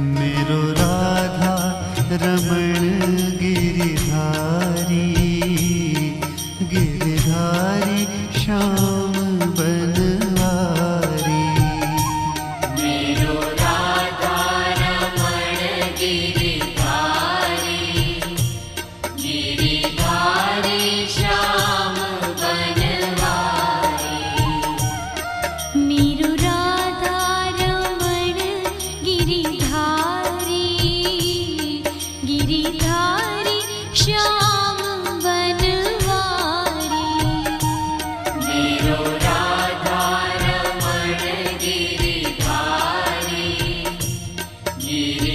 मेरो राधा रमण गिरिधारी, गिरिधारी श्याम बनवारी। मेरो राधा रमण गिरिधारी, गिरिधारी श्याम बनवारी। मेरो राधा रमण गिरिधारी, गिरिधारी श्याम बनवारी। मेरो राधा रमण गिरिधारी, गिरि